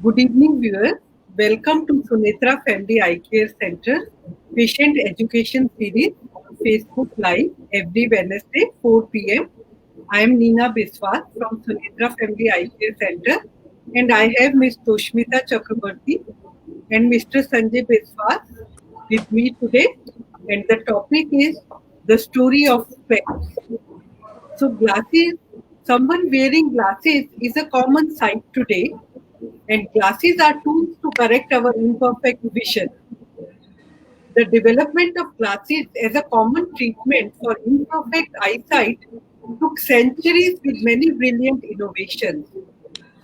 Good evening, viewers. Welcome to Sunetra Family Eye Care Center Patient Education Series on Facebook Live every Wednesday 4 p.m. I am Neena Biswas from Sunetra Family Eye Care Center, and I have Ms. Toshmita Chakraborty and Mr. Sanjay Biswas with me today. And the topic is the story of specs. So, glasses, someone wearing glasses is a common sight today, and glasses are tools to correct our imperfect vision. The development of glasses as a common treatment for imperfect eyesight took centuries with many brilliant innovations.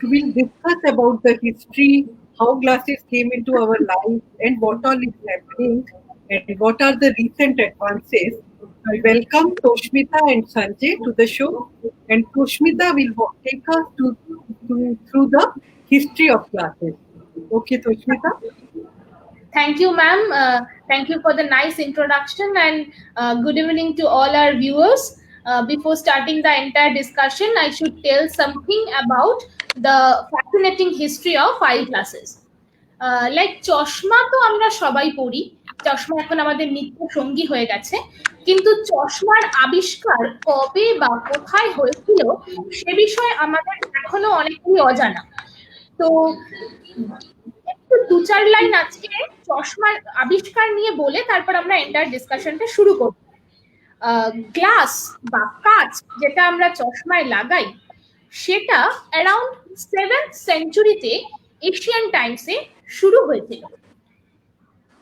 So we'll discuss about the history, how glasses came into our life, and what all is happening, and what are the recent advances. I welcome Toshmita and Sanjay to the show, and Toshmita will take us through the history of glasses. Okay, Toshmita? Thank you, ma'am. Thank you for the nice introduction and good evening to all our viewers. Before starting the entire discussion, I should tell something about the fascinating history of eyeglasses. Like চশমা তো আমরা সবাই পড়ি, চশমা এখন আমাদের নিত্য সঙ্গী হয়ে গেছে, কিন্তু চশমার আবিষ্কার কবে বা কোথায় হয়েছিল সে বিষয়ে আমাদের এখনো অনেকই অজানা। তো দু চার লাইন আজকে চশমার আবিষ্কার নিয়ে বলে তারপর আমরা এন্টার ডিসকাশনটা শুরু করব। গ্লাস বা কাঁচ যেটা আমরা চশমায় লাগাই সেটা অ্যারাউন্ড 7th সেঞ্চুরিতে এশিয়ান টাইমসে শুরু হয়েছিল।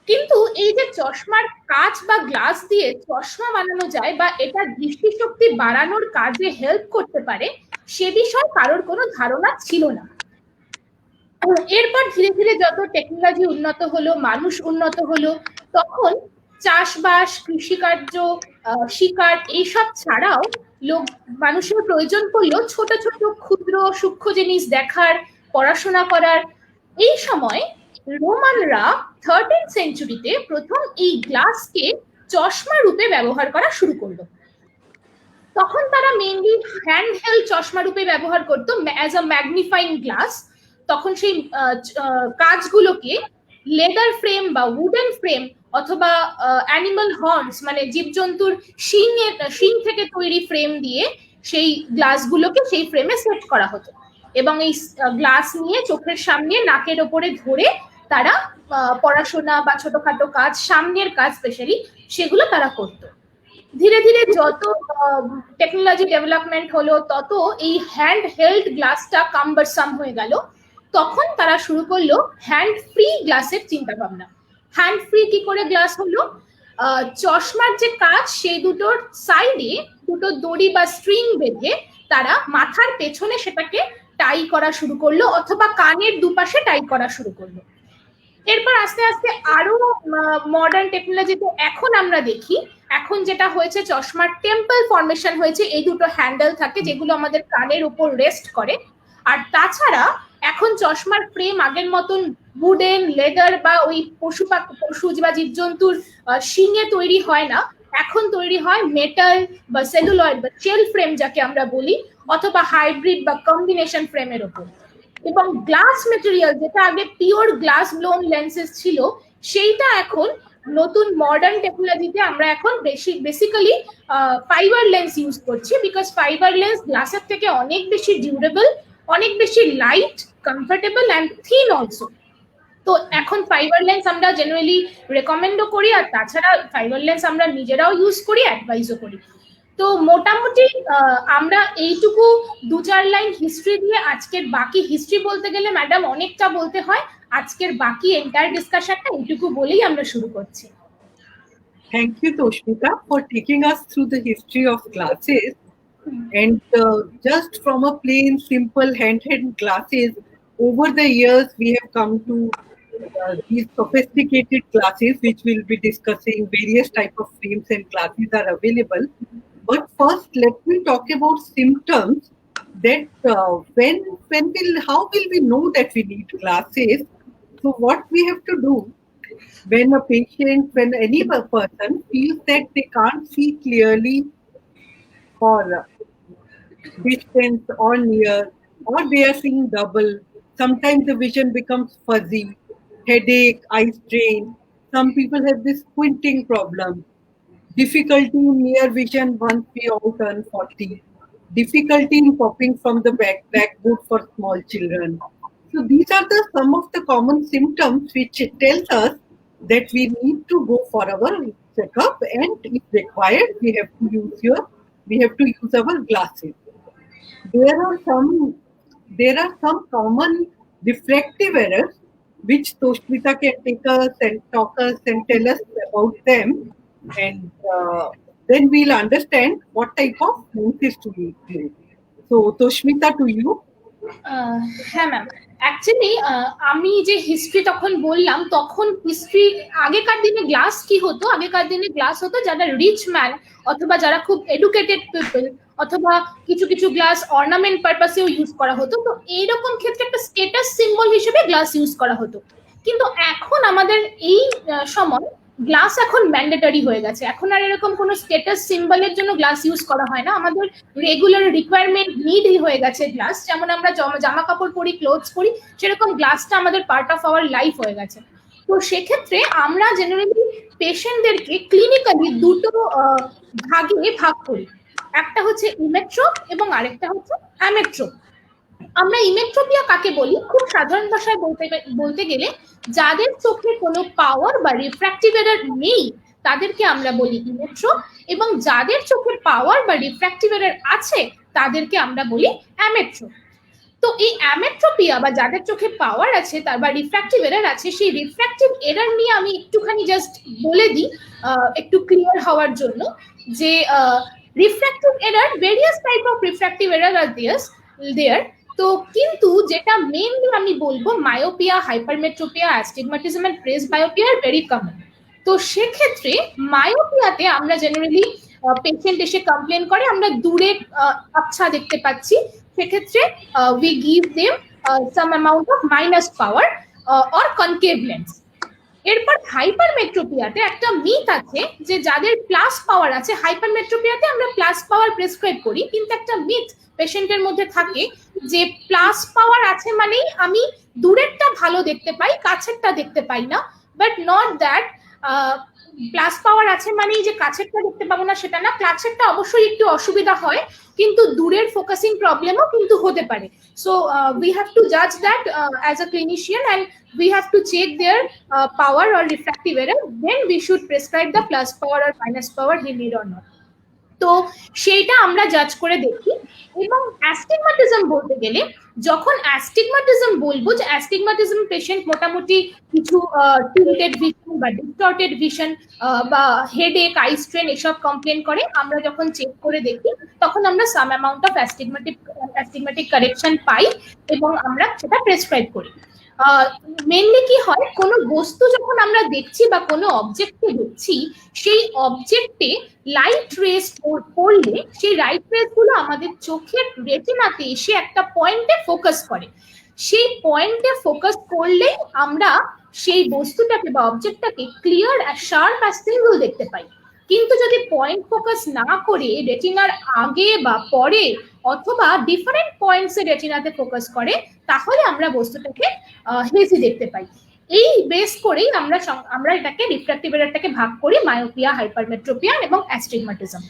কিন্তু এই যে চশমার কাঁচ বা গ্লাস দিয়ে চশমা বানানো যায় বা এটা দৃষ্টিশক্তি বাড়ানোর কাজে হেল্প করতে পারে সে বিষয়ে কারোর কোনো ধারণা ছিল না। এরপর ধীরে ধীরে যত টেকনোলজি উন্নত হলো, মানুষ উন্নত হলো, তখন চাষবাস, কৃষিকার্য, শিকার এইসব ছাড়াও মানুষের প্রয়োজন পড়লো ছোট ছোট ক্ষুদ্র সূক্ষ্ম জিনিস দেখার, পড়াশোনা করার। এই সময় রোমানরা 13th সেঞ্চুরিতে প্রথম এই গ্লাসকে চশমা রূপে ব্যবহার করা শুরু করলো। তখন তারা মেইনলি হ্যান্ড হেল্ড চশমা রূপে ব্যবহার করতো অ্যাজ আ ম্যাগনিফাইং গ্লাস। তখন সেই কাঁচগুলোকে লেদার ফ্রেম বা উডেন ফ্রেম অথবা অ্যানিমাল হর্নস মানে জীবজন্তুর শিং থেকে তৈরি ফ্রেম দিয়ে সেই গ্লাসগুলোকে সেই ফ্রেমে সেট করা হতো এবং এই গ্লাস নিয়ে চোখের সামনে নাকের ওপরে ধরে তারা পড়াশোনা বা ছোটখাটো কাজ, সামনের কাজ স্পেশালি, সেগুলো তারা করতো। ধীরে ধীরে যত টেকনোলজি ডেভেলপমেন্ট হলো তত এই হ্যান্ড হেল্ড গ্লাসটা কাম্বারসাম হয়ে গেল। তখন তারা শুরু করলো হ্যান্ড ফ্রি গ্লাসের চিন্তা ভাবনা। হ্যান্ড ফ্রি কি করে গ্লাস হলো? চশমার যে কাঁচ সেই দুটোর সাইডে দুটো দড়ি বা স্ট্রিং বেঁধে তারা মাথার পেছনে সেটাকে টাই করা শুরু করলো অথবা কানের দুপাশে টাই করা শুরু করলো। এরপর আস্তে আস্তে আরো মডার্ন টেকনোলজিতে এখন আমরা দেখি, এখন যেটা হয়েছে চশমার টেম্পল ফর্মেশন হয়েছে, এই দুটো হ্যান্ডেল থাকে যেগুলো আমাদের কানের উপর রেস্ট করে। আর তাছাড়া এখন চশমার ফ্রেম আগের মতন উডেন, লেদার বা ওই পশু বা জীবজন্তুর শিঙে তৈরি হয় না, এখন তৈরি হয় মেটাল বা সেলুলয়েড বা জেল ফ্রেম যাকে আমরা বলি, অথবা হাইব্রিড বা কম্বিনেশন ফ্রেমের ওপর। এবং গ্লাস মেটেরিয়াল যেটা আগে পিওর গ্লাস ব্লোন লেন্সেস ছিল সেইটা এখন নতুন মডার্ন টেকনোলজিতে আমরা এখন বেসিক্যালি ফাইবার লেন্স ইউজ করছি, বিকজ ফাইবার লেন্স গ্লাসের থেকে অনেক বেশি ডিউরেবল, অনেক বেশি light, comfortable and thin also. তো এখন ফাইবার লেন্স আমরা জেনারেলি রেকমেন্ডও করি, আর তাছাড়া ফাইবার লেন্স আমরা নিজেরাও ইউজ করি, অ্যাডভাইসও করি। তো মোটামুটি আমরা এইটুকু দু চার লাইন হিস্ট্রি দিয়ে আজকের বাকি হিস্ট্রি বলতে গেলে ম্যাডাম অনেকটা বলতে হয়, আজকের বাকি এন্টায়ার ডিসকাশনটা এইটুকু বলেই আমরা শুরু করছি। Thank you, Toshmita, for taking us through the history of glasses. And just from a plain, simple handheld glasses, over the years we have come to these sophisticated glasses, which we'll be discussing. Various type of frames and glasses are available. But first, let me talk about symptoms. That how will we know that we need glasses? So what we have to do when a patient, when any person feels that they can't see clearly for distance or near, or they are seeing double, Sometimes the vision becomes fuzzy, headache, eye strain. Some people have this squinting problem, difficulty in near vision once we all turn 40, difficulty in popping from the blackboard for small children. So these are some of the common symptoms which it tells us that we need to go for our checkup, and if required, we have to use our glasses. There are some common refractive errors which Toshmita can take us and talk us and tell us about them, and then we'll understand what type of lenses to use. So Toshmita, to you. হ্যাঁ ma'am, actually আমি যে history তখন বললাম, তখন history আগেকার দিনে glass কি হতো, আগেকার দিনে গ্লাস হতো যারা রিচ ম্যান অথবা যারা খুব এডুকেটেড পিপল, অথবা কিছু কিছু গ্লাস অর্নামেন্ট পারপাসেও ইউজ করা হতো। তো এইরকম ক্ষেত্রে একটা স্টেটাস সিম্বল হিসেবে গ্লাস ইউজ করা হতো। কিন্তু এখন আমাদের এই সময় গ্লাস এখন ম্যান্ডেটরি হয়ে গেছে। এখন আর এরকম কোনো স্টেটাস সিম্বলের জন্য গ্লাস ইউজ করা হয় না, আমাদের রেগুলার রিকোয়ারমেন্ট নিডই হয়ে গেছে গ্লাস। যেমন আমরা জামা কাপড় পরি, ক্লোথস পরি, সেরকম গ্লাসটা আমাদের পার্ট অফ আওয়ার লাইফ হয়ে গেছে। তো সেক্ষেত্রে আমরা জেনারেলি পেশেন্টদেরকে ক্লিনিক্যালি দুটো ভাগে ভাগ করি, একটা হচ্ছে ইমেট্রোপ এবং আরেকটা হচ্ছে অ্যামেট্রোপ। আমরা ইমেট্রোপিয়া কাকে বলি, খুব সাধারণ ভাষায় বলতে গেলে যাদের চোখে কোনো পাওয়ার বা রিফ্র্যাক্টিভ এরর নেই তাদেরকে আমরা বলি ইমেট্রোপ, এবং যাদের চোখে পাওয়ার বা রিফ্র্যাক্টিভ এরর আছে তাদেরকে আমরা বলি অ্যামেট্রোপ। তো এই অ্যামেট্রোপিয়া বা যাদের চোখে পাওয়ার আছে তার বা রিফ্র্যাক্টিভ এরর আছে, সেই রিফ্র্যাক্টিভ এরর নিয়ে আমি একটুখানি জাস্ট বলে দিই একটু ক্লিয়ার হওয়ার জন্য, যে refractive error, various type of refractive error are there. তো কিন্তু যেটা মেইনলি আমি বলবো, myopia, hypermetropia, astigmatism and presbyopia are very common. তো সেক্ষেত্রে মায়োপিয়াতে আমরা জেনারেলি পেশেন্ট এসে কমপ্লেন করে আমরা দূরে আচ্ছা দেখতে পাচ্ছি, সেক্ষেত্রে we give them some amount of minus power or concave lens. এরপর হাইপারমেট্রোপিয়াতে একটা মিথ আছে যে যাদের প্লাস পাওয়ার আছে, হাইপারমেট্রোপিয়াতে আমরা প্লাস পাওয়ার প্রেসক্রাইব করি, কিন্তু একটা মিথ পেশেন্টের মধ্যে থাকে যে প্লাস পাওয়ার আছে মানেই আমি দূরেরটা ভালো দেখতে পাই, কাছেরটা দেখতে পাই না, বাট নট দ্যাট। প্লাস পাওয়ার আছে মানেই যে কাছেরটা দেখতে পাবো না সেটা না, কাছেরটা অবশ্যই একটু অসুবিধা হয়, কিন্তু দূরের ফোকাসিং প্রবলেমও কিন্তু হতে পারে। সো উই হ্যাভ টু জাজ that as a clinician, and we have to check their power or refractive error, then we should prescribe the plus power or minus power he need or not. তো সেইটা আমরা জাজ করে দেখি। এবং astigmatism বলতে গেলে, যখন অ্যাস্টিগম্যাটিজম বলবো যে অ্যাস্টিগম্যাটিজম পেশেন্ট মোটামুটি কিছু টিল্টেড ভিশন বা ডিস্টর্টেড ভিশন বা হেডেক, আই স্ট্রেন এসব কমপ্লেন করে, আমরা যখন চেক করে দেখি তখন আমরা সাম অ্যামাউন্ট অফ অ্যাস্টিগম্যাটিক কারেকশন পাই এবং আমরা সেটা প্রেসক্রাইব করি। মেনলি কি হয়, কোনো বস্তু যখন আমরা দেখছি বা কোনো অবজেক্টকে দেখছি, সেই অবজেক্টে লাইট রেস পড়লে সেই লাইট রেস গুলো আমাদের চোখের রেটিনাতে এসে একটা পয়েন্টে ফোকাস করে। সেই পয়েন্টে ফোকাস করলেই আমরা সেই বস্তুটাকে বা অবজেক্টটাকে ক্লিয়ার আর শার্প আর সিঙ্গল দেখতে পাই। কিন্তু যদি পয়েন্ট ফোকাস না করে রেটিনার আগে বা পরে অথবা ডিফারেন্ট পয়েন্টসে রেটিনাতে ফোকাস করে, তাহলে আমরা বস্তুটাকে হেজি দেখতে পাই। এই বেস করেই আমরা এটাকে রিফ্র্যাক্টিভ এররটাকে ভাগ করি মায়োপিয়া, হাইপারমেট্রোপিয়া এবং অ্যাস্টিগম্যাটিজম।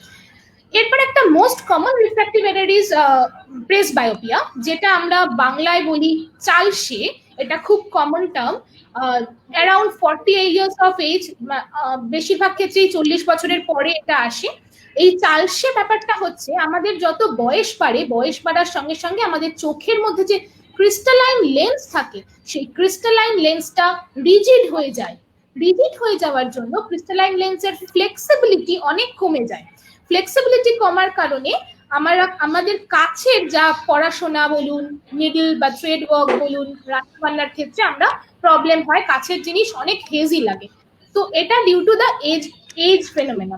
এরপর একটা most common refractive error is presbyopia, যেটা আমরা বাংলায় বলি চালসে। এটা খুব common term. Around 48 years of age, বেশিরভাগ ক্ষেত্রেই 40 বছরের পরে এটা আসে। এই চালসে ব্যাপারটা হচ্ছে আমাদের যত বয়স বাড়ে, বয়স বাড়ার সঙ্গে সঙ্গে আমাদের চোখের মধ্যে যে ক্রিস্টালাইন লেন্স থাকে, সেই ক্রিস্টালাইন লেন্সটা রিজিড হয়ে যায়। রিজিড হয়ে যাওয়ার জন্য ক্রিস্টালাইন লেন্সের ফ্লেক্সিবিলিটি অনেক কমে যায়। ফ্লেক্সিবিলিটি কমার কারণে আমাদের কাছের যা পড়াশোনা বলুন, নিডল বা থ্রেড ওয়ার্ক বলুন, রান্নাবান্নার ক্ষেত্রে আমরা প্রবলেম হয়, কাছের জিনিস অনেক হেজি লাগে। তো এটা due to the age phenomena.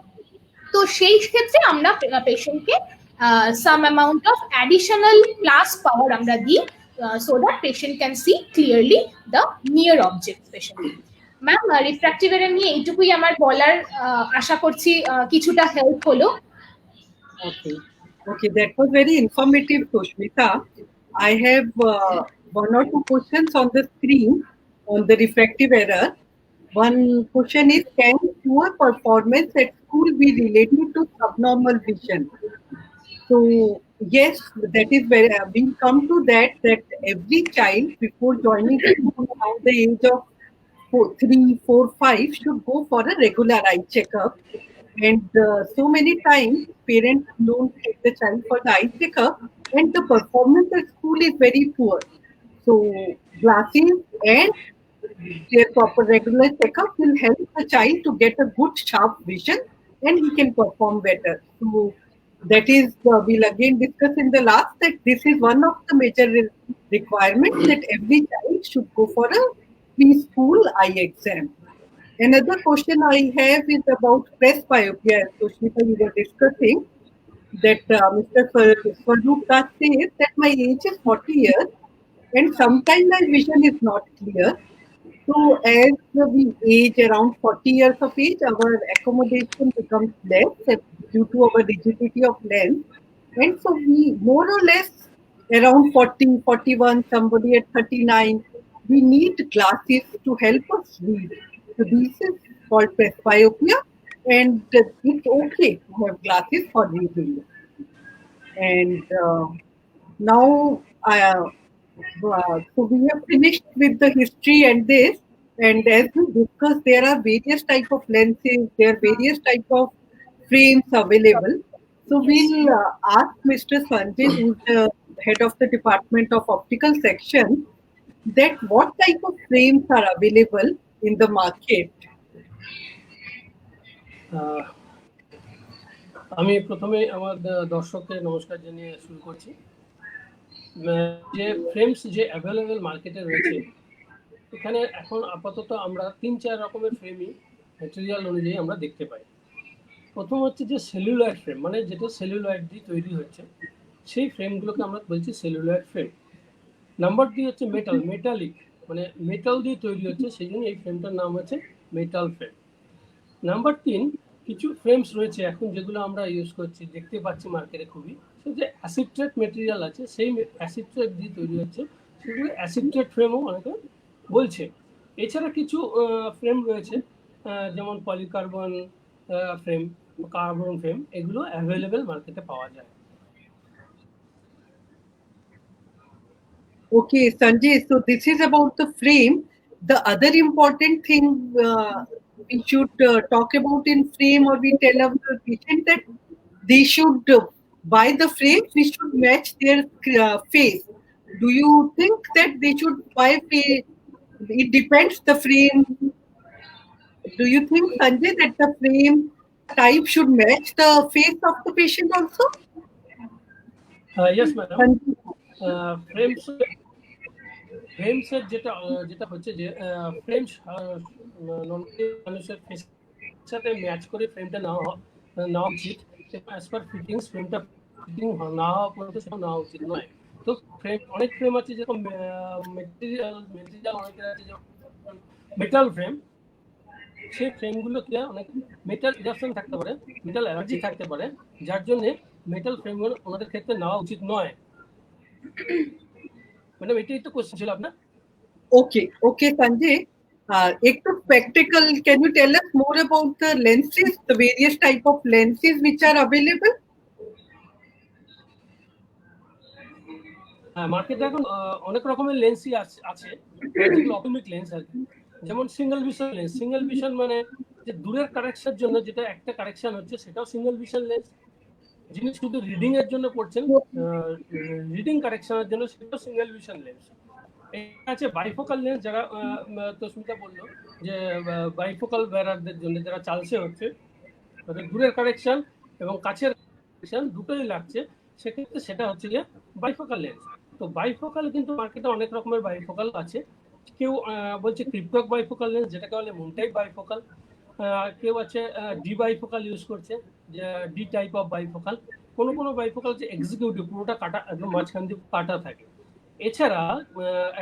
তো সেই ক্ষেত্রে আমরা পেশেন্টকে some amount of additional plus power আমরা দিই, so that patient can see clearly the near object specially. Ma'am, refractive error নিয়ে এইটুকুই আমার বলার, আশা করছি কিছুটা হেল্প হলো। Okay, that was very informative, Toshmita. I have one or two questions on the screen on the refractive error. One question is, can poor performance at school be related to subnormal vision? So yes, that is where we come to that every child before joining school around the age of 3, 4, 5 should go for a regular eye checkup. And so many times parents don't take the child for the eye checkup, and the performance at school is very poor. So glasses and their proper regular checkup will help the child to get a good sharp vision, and he can perform better. So that is, we'll again discuss in the last that this is one of the major requirements that every child should go for a preschool eye exam. Another question I have is about presbyopia, as Sushmita, you were discussing that Mr. Swaroop Das says that my age is 40 years and sometimes my vision is not clear. So as we age around 40 years of age, our accommodation becomes less due to our rigidity of lens. And so we more or less around 40, 41, somebody at 39, we need glasses to help us read. So this is called presbyopia, and it's okay to have glasses for reading. And now so we have finished with the history and this, and as we discussed, there are various type of lenses, there are various type of frames available. So we'll ask Mr. Sanjay, who's the head of the Department of Optical Section, that what type of frames are available in the market. আমি প্রথমে আমার দর্শকদের নমস্কার জানিয়ে শুরু করছি। যে frames যে অ্যাভেলেবেল মার্কেটে রয়েছে, এখানে এখন আপাতত আমরা 3-4 রকমের ফ্রেমই ম্যাটেরিয়াল অনুযায়ী আমরা দেখতে পাই। প্রথম হচ্ছে যে সেলুলয়েড ফ্রেম, মানে যেটা সেলুলয়েড দিয়ে তৈরি হচ্ছে, সেই ফ্রেমগুলোকে আমরা বলছি সেলুলয়েড ফ্রেম। নাম্বার 2 হচ্ছে মেটালিক, মানে মেটাল দিয়ে তৈরি হচ্ছে, সেই জন্য এই ফ্রেমটার নাম হচ্ছে মেটাল ফ্রেম। নাম্বার 3, কিছু ফ্রেমস রয়েছে এখন যেগুলো আমরা ইউজ করছি, দেখতে পাচ্ছি মার্কেটে খুবই, সে যে অ্যাসিড মেটেরিয়াল আছে, সেই অ্যাসিড দিয়ে তৈরি হচ্ছে, সেগুলো অ্যাসিড ফ্রেমও অনেকে বলছে। এছাড়া কিছু ফ্রেম রয়েছে যেমন পলিকার্বন ফ্রেম, কার্বন ফ্রেম, এগুলো অ্যাভেলেবেল মার্কেটে পাওয়া যায়। Okay, Sanjay, so this is about the frame. The other important thing we should talk about in frame, or we tell our patient that they should buy the frame, we should match their face. Do you think that they should buy face? It depends the frame. Do you think, Sanjay, that the frame type should match the face of the patient also? Yes, madam. ফ্রেমসের যেটা হচ্ছে যে frames মানুষের ফেসের সাথে match করে ফ্রেমটা নেওয়া উচিত। অ্যাজ পার ফিটিংস ফ্রেমটা ফিটিং না হওয়া পর্যন্ত সেটা নেওয়া উচিত নয়। তো ফ্রেম, অনেক ফ্রেম আছে যেরকম মেটেরিয়াল অনেকের আছে যেমন মেটাল ফ্রেম, সেই ফ্রেমগুলো কি অনেক মেটাল ইনডাকশন থাকতে পারে, মেটাল অ্যালার্জি থাকতে পারে, যার জন্য মেটাল ফ্রেমগুলো ওনাদের ক্ষেত্রে নেওয়া উচিত নয়। मैडम এটাই তো কোশ্চেন ছিল আপনার। Okay, Sanjay. Ekto spectacle, can you tell us more about the lenses, the various type of lenses which are available? মার্কেটে এখন অনেক রকমের লেন্সই আছে, যেগুলো অপটিক লেন্স আর কি। যেমন single vision lens. Single vision মানে যে দূরের কারেকশনের জন্য যেটা একটা কারেকশন হচ্ছে, সেটাও সিঙ্গেল ভিশন লেন্স। যিনি শুধু রিডিং এর জন্য পড়ছেন, রিডিং কারেকশনের জন্য, সেটাও সিঙ্গেল ভিশন লেন্স। আছে বাইফোকাল লেন্স, যারা তস্মিতা বললো যে বাইফোকাল বেয়ারারদের জন্য, যারা চালসে হচ্ছে, তাদের দূরের কারেকশন এবং কাছের কারেকশন দুটোই লাগছে, সেক্ষেত্রে সেটা হচ্ছে যে বাইফোকাল লেন্স। তো বাইফোকাল কিন্তু মার্কেটে অনেক রকমের বাইফোকাল আছে। কেউ বলছে ক্রিপ্টক বাইফোকাল লেন্স, যেটাকে বলে মুন টাইপ বাইফোকাল। কেউ আছে ডি বাইফোকাল ইউজ করছে, যে ডি টাইপ অফ বাইফোকাল। কোনো বাইফোকাল যে এক্সিকিউটিভ, পুরোটা কাটা, একদম মাঝখান দিয়ে কাটা থাকে। এছাড়া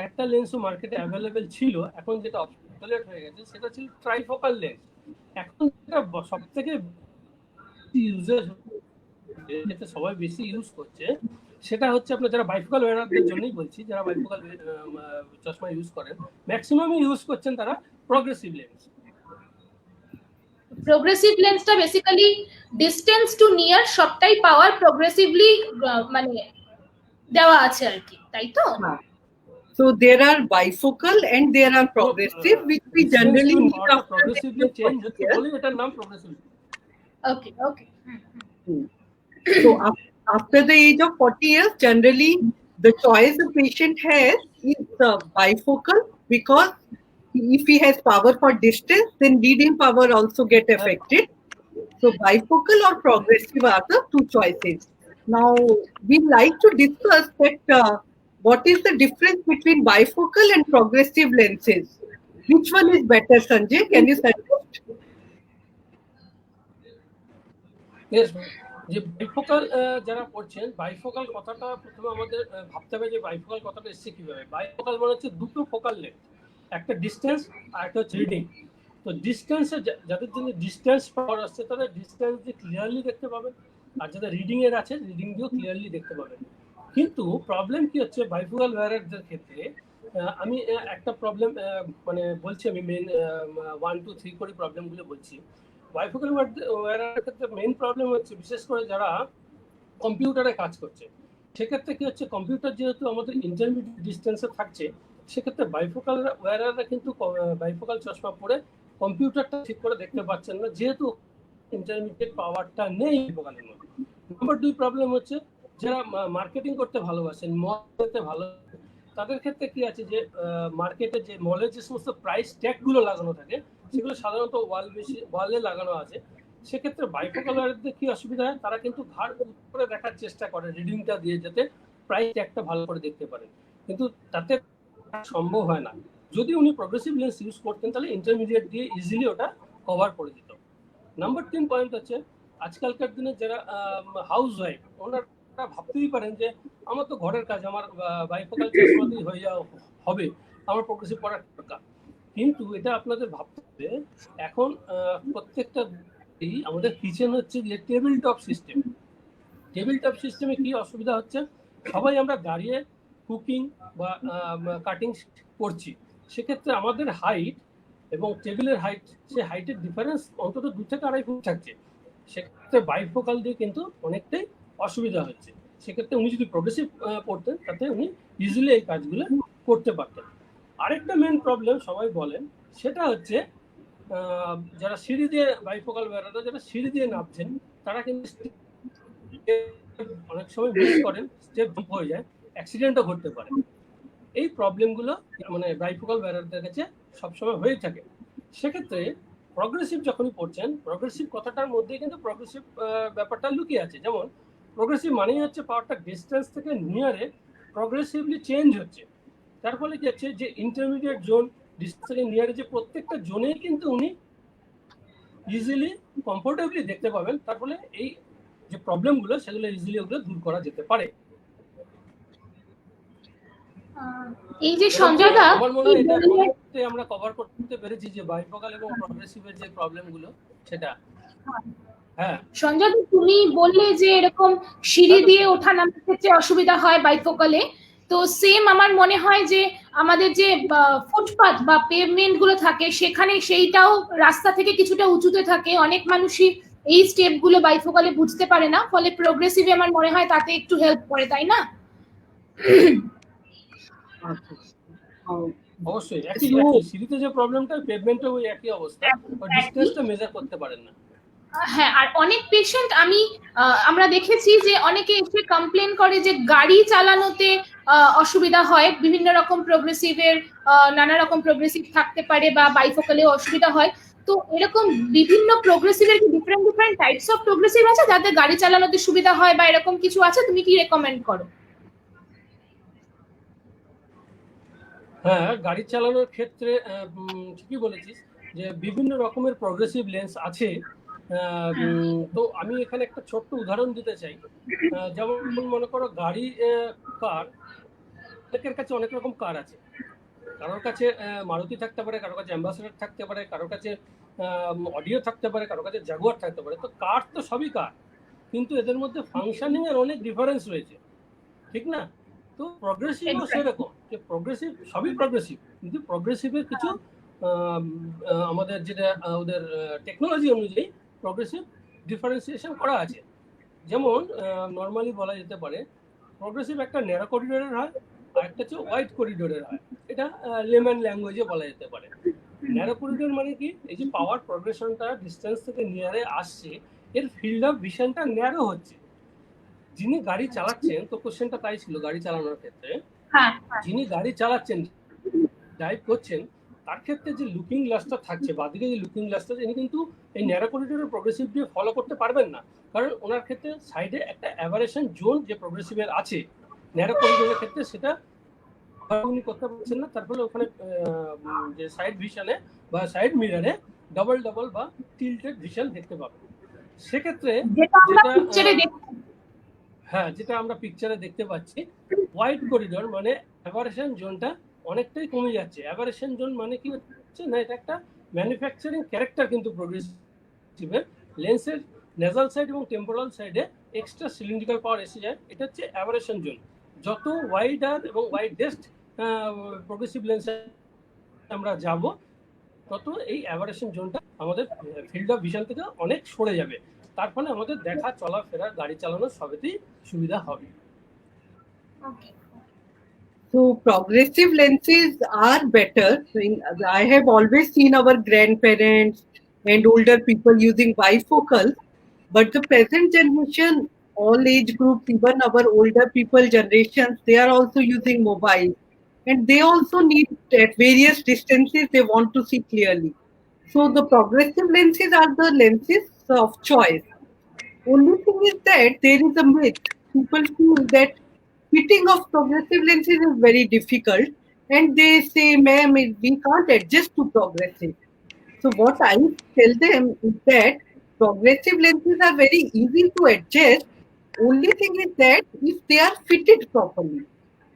একটা লেন্সও মার্কেটে অ্যাভেলেবেল ছিল, এখন যেটা অবসোলেট হয়ে গেছে, সেটা ছিল ট্রাইফোকাল লেন্স। এখন যেটা সব থেকে ইউজেস, যেটা সবাই বেশি ইউজ করছে, সেটা হচ্ছে আপনার যারা বাইফোকাল ওয়্যারারদের জন্যই বলছি, যারা বাইফোকাল চশমা ইউজ করেন ম্যাক্সিমামই ইউজ করছেন তারা প্রগ্রেসিভ লেন্স। প্রোগ্রেসিভ লেন্সটা বেসিক্যালি ডিসটেন্স টু নিয়ার সবটাই পাওয়ার প্রোগ্রেসিভলি মানে দেওয়া আছে আর কি, তাই তো? So there are bifocal and there are progressive, which we generally need after progressively change হচ্ছে বলে এটার নাম progressive. Okay okay. So after the age of 40 years, generally the choice the patient has is bifocal, because if he has power for distance, then reading power also get affected. So bifocal or progressive are the two choices. Now we like to discuss that what is the difference between bifocal and progressive lenses. Which one is better, Sanjay? Can you suggest? Yes, যে bifocal যারা পড়ছেন, bifocal কথাটা প্রথমে আমাদের ভাবতে হবে যে bifocal কথাটা এসছে কিভাবে। বাইফোকাল মানে হচ্ছে দুটো ফোকাল লেন্থ, একটা ডিস্টেন্স আর একটা হচ্ছে রিডিং। তো ডিস্টেন্সে যাদের জন্য ডিস্টেন্স পাওয়ার আসছে তারা ডিস্টেন্স দিয়ে ক্লিয়ারলি দেখতে পাবেন, আর যাদের রিডিং এর আছে রিডিং দিয়েও ক্লিয়ারলি দেখতে পাবেন। কিন্তু প্রবলেম কি হচ্ছে বাইফোকাল ওয়্যারারদের ক্ষেত্রে, আমি একটা প্রবলেম মানে বলছি, আমি মেন 1 2 3 করে প্রবলেমগুলো বলছি। বাইফোকাল ওয়্যারারের ক্ষেত্রে মেইন প্রবলেম হচ্ছে বিশেষ করে যারা কম্পিউটারে কাজ করছে, সেক্ষেত্রে কি হচ্ছে কম্পিউটার যেহেতু আমাদের ইন্টারমিডিয়েট ডিস্টেন্সে থাকছে, সেক্ষেত্রে বাইফোকাল ওয়্যারাররা কিন্তু বাইফোকাল চশমা পরে কম্পিউটারটা ঠিক করে দেখতে পাচ্ছেন না, যেহেতু ইন্টারমিডিয়েট পাওয়ারটা নেই বাইফোকালের মধ্যে। নাম্বার 2 প্রবলেম হচ্ছে যারা মার্কেটিং করতে ভালোবাসেন, মল করতে ভালো, তাদের ক্ষেত্রে কি আছে যে মার্কেটে যে মলের যে সমস্ত প্রাইস ট্যাগগুলো লাগানো থাকে সেগুলো সাধারণত ওয়ালে লাগানো আছে। সেক্ষেত্রে বাইফোকাল ওয়্যারারদের কি অসুবিধা হয়, তারা কিন্তু ঘাড় করে দেখার চেষ্টা করে রিডিংটা দিয়ে, যাতে প্রাইস ট্যাগটা ভালো করে দেখতে পারেন, কিন্তু তাতে সম্ভব হয় না। যদি উনি প্রোগ্রেসিভ লেন্স ইউজ করতেন তাহলে ইন্টারমিডিয়েট দিয়ে ইজিলি ওটা কভার করে দিত। নাম্বার 3 পয়েন্ট হচ্ছে আজকালকার দিনে যারা হাউস ওয়াইফ, ওনারা ভাবতেই পারেন যে আমার তো ঘরের কাজ, আমার বাইফোকাল চশমাতেই হয়ে যাওয়া হবে, আমার প্রোগ্রেসিভ পড়ার দরকার। কিন্তু এটা আপনাদের ভাবতে হবে, এখন প্রত্যেকটা আমাদের কিচেন হচ্ছে যে table top system. Table top সিস্টেমে কি অসুবিধা হচ্ছে, সবাই আমরা দাঁড়িয়ে কুকিং বা কাটিং করছি, সেক্ষেত্রে আমাদের হাইট এবং টেবিলের হাইট, সে হাইটের ডিফারেন্স অন্তত 2 থেকে 2.5 ফুট থাকছে। সেক্ষেত্রে বাইফোকাল দিয়ে কিন্তু অনেকটাই অসুবিধা হচ্ছে। সেক্ষেত্রে উনি যদি প্রোগ্রেসিভ পড়তেন তাতে উনি ইজিলি এই কাজগুলো করতে পারতেন। আরেকটা মেন প্রবলেম সবাই বলেন, সেটা হচ্ছে যারা সিঁড়ি দিয়ে বাইফোকাল ওয়্যারাররা যারা সিঁড়ি দিয়ে নামছেন, তারা কিন্তু অনেক সময় মিস করেন, স্টেপ জাম্প হয়ে যায়, অ্যাক্সিডেন্টও ঘটতে পারে। এই প্রবলেমগুলো মানে বাইফোকাল ওয়্যারারদের কাছে সবসময় হয়ে থাকে। সেক্ষেত্রে প্রোগ্রেসিভ যখনই পড়ছেন, প্রোগ্রেসিভ কথাটার মধ্যে কিন্তু প্রোগ্রেসিভ ব্যাপারটা লুকিয়ে আছে। যেমন প্রোগ্রেসিভ মানেই হচ্ছে পাওয়ারটা ডিস্টেন্স থেকে নিয়ারে প্রোগ্রেসিভলি চেঞ্জ হচ্ছে। তার ফলে কি হচ্ছে যে ইন্টারমিডিয়েট জোন, ডিস্টেন্স থেকে নিয়ারে যে প্রত্যেকটা জোনেই কিন্তু উনি ইজিলি কমফোর্টেবলি দেখতে পাবেন। তার ফলে এই যে প্রবলেমগুলো সেগুলো ইজিলি ওগুলো দূর করা যেতে পারে। এই যে সঞ্জয় দা, আমার মনে হয় এটা আমরা কভার করতে পেরেছি যে বাইফোকাল এবং প্রোগ্রেসিভের যে প্রবলেমগুলো সেটা। হ্যাঁ সঞ্জয় দা, তুমি বললে যে এরকম সিঁড়ি দিয়ে ওঠা নামার ক্ষেত্রে অসুবিধা হয় বাইফোকালে, তো সেম আমার মনে হয় যে আমাদের যে ফুটপাথ বা পেভমেন্ট গুলো থাকে সেখানে সেইটাও রাস্তা থেকে কিছুটা উঁচুতে থাকে, অনেক মানুষই এই স্টেপ গুলো বাইফোকালে বুঝতে পারে না, ফলে প্রোগ্রেসিভে আমার মনে হয় তাতে একটু হেল্প করে, তাই না? অবশ্যই একই সিঁড়িতে যে প্রবলেমটা, পেভমেন্টে ওই একই অবস্থা, ডিসটেন্সটা মেজার করতে পারেন না। হ্যাঁ, আর অনেক পেশেন্ট আমরা দেখেছি যে অনেকে এসে কমপ্লেন করে যে গাড়ি চালানোতে অসুবিধা হয়, বিভিন্ন রকম প্রোগ্রেসিভের নানা রকম প্রোগ্রেসিভ থাকতে পারে বা বাইফোকালেও অসুবিধা হয়। তো এরকম বিভিন্ন প্রোগ্রেসিভের কি ডিফারেন্ট টাইপস অফ প্রোগ্রেসিভ আছে যাতে গাড়ি চালানোতে সুবিধা হয় বা এরকম কিছু আছে, তুমি কি রেকমেন্ড করো? হ্যাঁ, গাড়ি চালানোর ক্ষেত্রে ঠিকই বলেছিস যে বিভিন্ন রকমের প্রোগ্রেসিভ লেন্স আছে। তো আমি এখানে একটা ছোট্ট উদাহরণ দিতে চাই। যেমন মনে করো গাড়ি, কার, অনেকের কাছে অনেক রকম কার আছে। কারোর কাছে মারুতি থাকতে পারে, কারোর কাছে অ্যাম্বাসেডর থাকতে পারে, কারোর কাছে অডিও থাকতে পারে, কারোর কাছে জাগুয়ার থাকতে পারে। তো কার তো সবই কার, কিন্তু এদের মধ্যে ফাংশনিং এর অনেক ডিফারেন্স রয়েছে। ঠিক না? তো প্রগ্রেসিভও Exactly. সেরকম, যে প্রগ্রেসিভ সবই প্রগ্রেসিভ, কিন্তু প্রগ্রেসিভের কিছু আমাদের যেটা ওদের টেকনোলজি অনুযায়ী প্রগ্রেসিভ ডিফারেন্সিয়েশন করা আছে। যেমন নর্মালি বলা যেতে পারে প্রগ্রেসিভ একটা ন্যারো করিডোরের হয় আর একটা হচ্ছে ওয়াইড করিডোরের হয়। এটা লেমন ল্যাঙ্গুয়েজে বলা যেতে পারে। ন্যারো করিডোর মানে কি, এই যে পাওয়ার প্রগ্রেশনটা ডিস্টেন্স থেকে নিয়ারে আসছে, এর ফিল্ড অফ ভিশনটা ন্যারো হচ্ছে। যিনি গাড়ি চালাচ্ছেন, তো কোশ্চেনটা তাই ছিল গাড়ি চালানোর ক্ষেত্রে, যিনি গাড়ি চালাচ্ছেন, ড্রাইভ করছেন, তার ক্ষেত্রে যে লুকিং গ্লাসটা থাকছে, বাদিকে যে লুকিং গ্লাসটা, তিনি কিন্তু এই ন্যারো করিডোরের প্রগ্রেসিভ দিয়ে ফলো করতে পারবেন না, কারণ ওনার ক্ষেত্রে সাইডে একটা অ্যাভারেশন জোন যে প্রগ্রেসিভের আছে, ন্যারো করিডোরের ক্ষেত্রে সেটা উনি করতে পারছেন না। তার ফলে ওখানে যে সাইড ভিশনে বা সাইড মিরারে ডবল বা টিল্টেড ভিশন দেখতে পাবেন। সেক্ষেত্রে যেটা আমরা পিকচারে দেখতে পাচ্ছি, ওয়াইড করিডোর মানে অ্যাভারেশন জোনটা অনেকটাই কমে যাচ্ছে। অ্যাভারেশন জোন মানে কি হচ্ছে না, এটা একটা ম্যানুফ্যাকচারিং ক্যারেক্টার কিন্তু প্রগ্রেসিভের। লেন্সের নেজাল সাইড এবং টেম্পোরাল সাইডে এক্সট্রা সিলিন্ড্রিক্যাল পাওয়ার এসে যায়, এটা হচ্ছে অ্যাভারেশন জোন। যত ওয়াইডার এবং ওয়াইডেস্ট প্রগ্রেসিভ লেন্সে আমরা যাব, তত এই অ্যাভারেশন জোনটা আমাদের ফিল্ড অফ ভিশন থেকে অনেক সরে যাবে। তার ফলে আমাদের দেখা, চলাফেরা, গাড়ি চালানোর সবেতেই সুবিধা হবে। So progressive lenses are better. I have always seen our grandparents and older people using bifocals, but the present generation, all age groups, even our older people generations, they are also using mobile, and they also need at various distances, they want to see clearly. So the progressive lenses are the lenses of choice. Only thing is that there is a myth. People feel that fitting of progressive lenses is very difficult, and they say, ma'am, we can't adjust to progressive. So what I tell them is that progressive lenses are very easy to adjust. Only thing is that if they are fitted properly,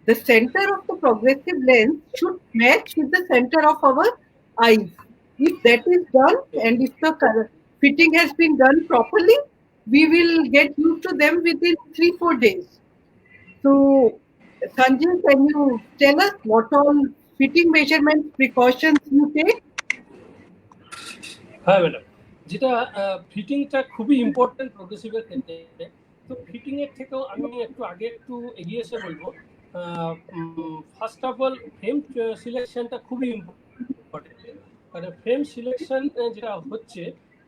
the center of the progressive lens should match with the center of our eyes. If that is done, and if the fitting has been done properly, we will get used to them within 3-4 days. So, Sanjay, can you tell us what all fitting measurement precautions you take? হ্যাঁ madam, যেটা ফিটিংটা খুবই important প্রগ্রেসিভের ক্ষেত্রে। তো fitting এর থেকেও আমি একটু এগিয়ে এসে বলবো, ফার্স্ট অফ অল ফ্রেম সিলেকশনটা খুবই ইম্পর্টেন্ট। কারণ ফ্রেম সিলেকশন যেটা হচ্ছে,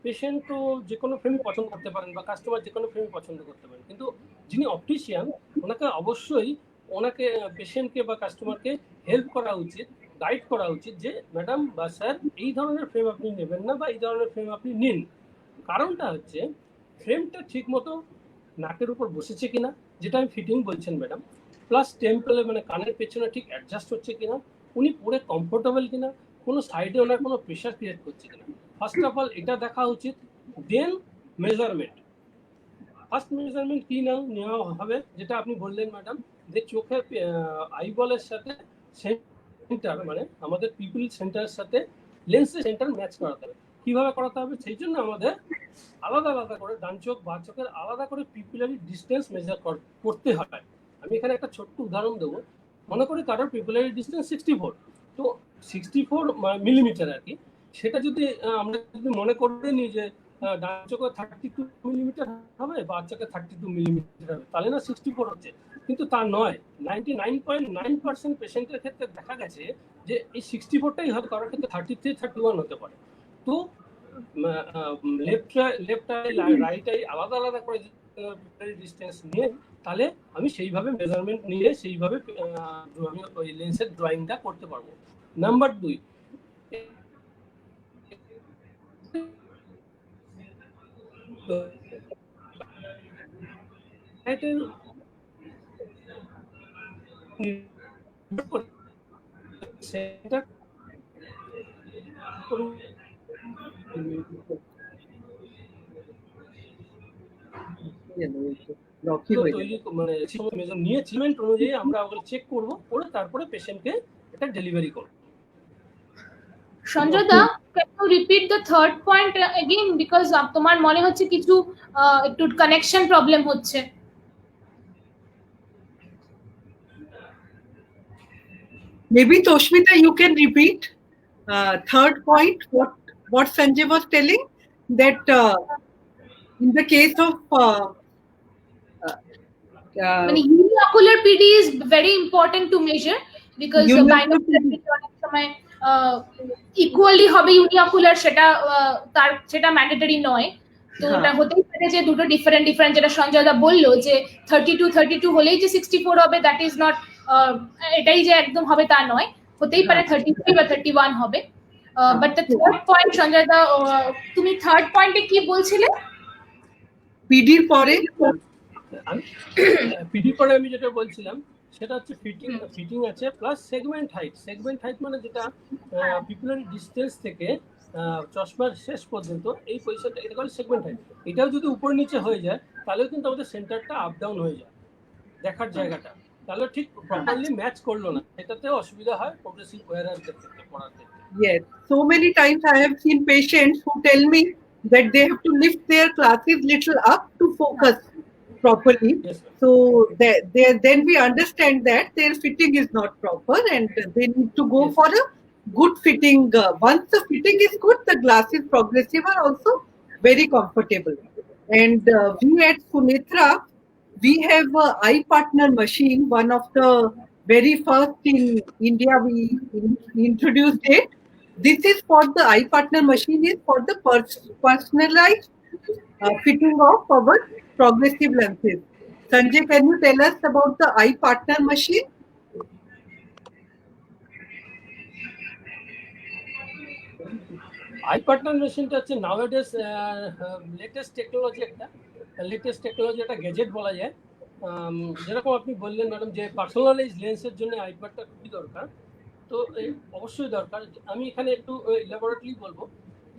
পেশেন্ট তো যে কোনো ফ্রেমই পছন্দ করতে পারেন বা কাস্টমার যে কোনো ফ্রেমই পছন্দ করতে পারেন, কিন্তু যিনি অপটিশিয়ান, ওনাকে অবশ্যই পেশেন্টকে বা কাস্টমারকে হেল্প করা উচিত, গাইড করা উচিত যে ম্যাডাম বা স্যার, এই ধরনের ফ্রেম আপনি নেবেন না বা এই ধরনের ফ্রেম আপনি নিন। কারণটা হচ্ছে ফ্রেমটা ঠিক মতো নাকের উপর বসেছে কিনা, যেটা আমি ফিটিং বলছেন ম্যাডাম, প্লাস টেম্পলে মানে কানের পেছনে ঠিক অ্যাডজাস্ট হচ্ছে কিনা, উনি পরে কমফোর্টেবল কিনা, কোনো সাইডে ওনার কোনো প্রেশার ক্রিয়েট করছে কিনা, ফার্স্ট অফ অল এটা দেখা উচিত। দেন মেজারমেন্ট, ফার্স্ট মেজারমেন্ট কি নেওয়া হবে, যেটা আপনি বললেন ম্যাডাম, যে চোখের আইবলের সাথে সেন্টার মানে আমাদের পিপল সেন্টারের সাথে লেন্সের সেন্টার ম্যাচ করাতে হবে। কিভাবে করাতে হবে, সেই জন্য আমাদের আলাদা আলাদা করে ডান চোখ বা চোখের আলাদা করে পিপুলারি ডিস্টেন্স মেজার করতে হয়। আমি এখানে একটা ছোট্ট উদাহরণ দেবো। মনে করি কারোর পিপুলারি ডিস্টেন্স 64, তো 64 মিলিমিটার আর কি। সেটা যদি আমরা মনে করে নিই যে ডান চোখে 32 মিলিমিটার হবে, বা চোখে 32 মিলিমিটার হবে, তাহলে না 64 হচ্ছে, কিন্তু তা নয়। 99.9% পেশেন্টের ক্ষেত্রে দেখা গেছে যে এই 64টাই হয়তো কারোর ক্ষেত্রে 33, 31 হতে পারে। তো লেফট আই রাইট আই আলাদা আলাদা করে ডিস্টেন্স নিয়ে, তাহলে আমি সেইভাবে মেজারমেন্ট নিয়ে সেইভাবে আমি ওই লেন্সের ড্রয়িংটা করতে পারবো। নাম্বার 2, সেটা মানে নিয়ে চিমেন্ট অনুযায়ী আমরা ওগুলো চেক করবো, করে তারপরে পেশেন্টকে এটা ডেলিভারি করবো। সঞ্জয় দা, can you repeat the third point again, because তোমার মনে হচ্ছে কিছু একটু কানেকশন প্রবলেম হচ্ছে। Maybe Toshmita, you can repeat third point. What Sanjay was telling, that in the case of মানে uniocular PD is very important to measure because binocular PD অনেক সময় equally হবে ইউনিঅকুলার সেটা ম্যান্ডেটরি নয়, তো ওটা হতেই পারে যে দুটো ডিফারেন্ট যেটা সঞ্জয় দা বললো যে 32 হলেই যে 64 হবে, দ্যাট ইজ নট, এটাই যে একদম হবে তা নয়, হতেই পারে 33 বা 31 হবে। But the third point, Sanjay দা তুমি থার্ড পয়েন্টে কি বলছিলে? পিডির পরে পিডি পরে আমি যেটা বলছিলাম সেটা হচ্ছে ফিটিং আছে প্লাস সেগমেন্ট হাইট মানে যেটা পিপুলারি ডিস্টেন্স থেকে চশমার শেষ পর্যন্ত এই পজিশনটা, এটা বলে সেগমেন্ট হাইট। এটাও যদি উপর নিচে হয়ে যায় তাহলেও কিন্তু আমাদের সেন্টারটা আপ ডাউন হয়ে যায় দেখার জায়গাটা, তাহলে ঠিক প্রপারলি ম্যাচ করলো না, এটাতে অসুবিধা হয় প্রোগ্রেসিভ ওয়্যারের ক্ষেত্রে পড়ার ক্ষেত্রে। Yes, so many times I have seen patients who tell me that they have to lift their glasses little up to focus properly. Yes, so then we understand that their fitting is not proper and they need to go for a good fitting. Once the fitting is good, the glasses progressive are also very comfortable. And we at Sunitra, we have a eye partner machine, one of the very first in India. We introduced it. This is for the eye partner machine is for the personalized fitting of our progressive lenses. Sanjay, can you tell us about the eye partner machine? I partner মেশিনটা হচ্ছে নাওয়াডেজ latest technology, একটা gadget বলা যায়। যেরকম আপনি বললেন madam যে personalize লেন্সের জন্য আইপ্যাডটা খুবই দরকার, তো অবশ্যই দরকার। আমি এখানে একটু ইলাবোরেটলি বলবো,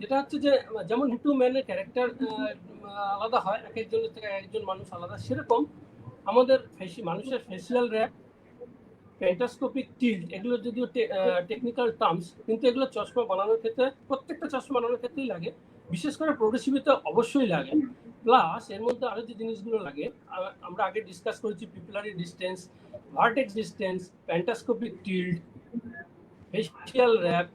যেটা হচ্ছে যে যেমন টু ম্যানের ক্যারেক্টার আলাদা হয়, এক একজনের থেকে একজন মানুষ আলাদা, সেরকম আমাদের মানুষের ফেসিয়াল র্যাপ, পেন্টাস্কোপিক টিল্ট, এগুলো যদিও টেকনিক্যাল টার্মস, কিন্তু এগুলো চশমা বানানোর ক্ষেত্রে প্রত্যেকটা চশমা বানানোর ক্ষেত্রেই লাগে, বিশেষ করে প্রোগ্রেসিভিতে অবশ্যই লাগে। প্লাস এর মধ্যে আরো যে জিনিসগুলো লাগে আমরা আগে ডিসকাস করেছি, pupillary distance, vertex distance, pantoscopic tilt, facial wrap,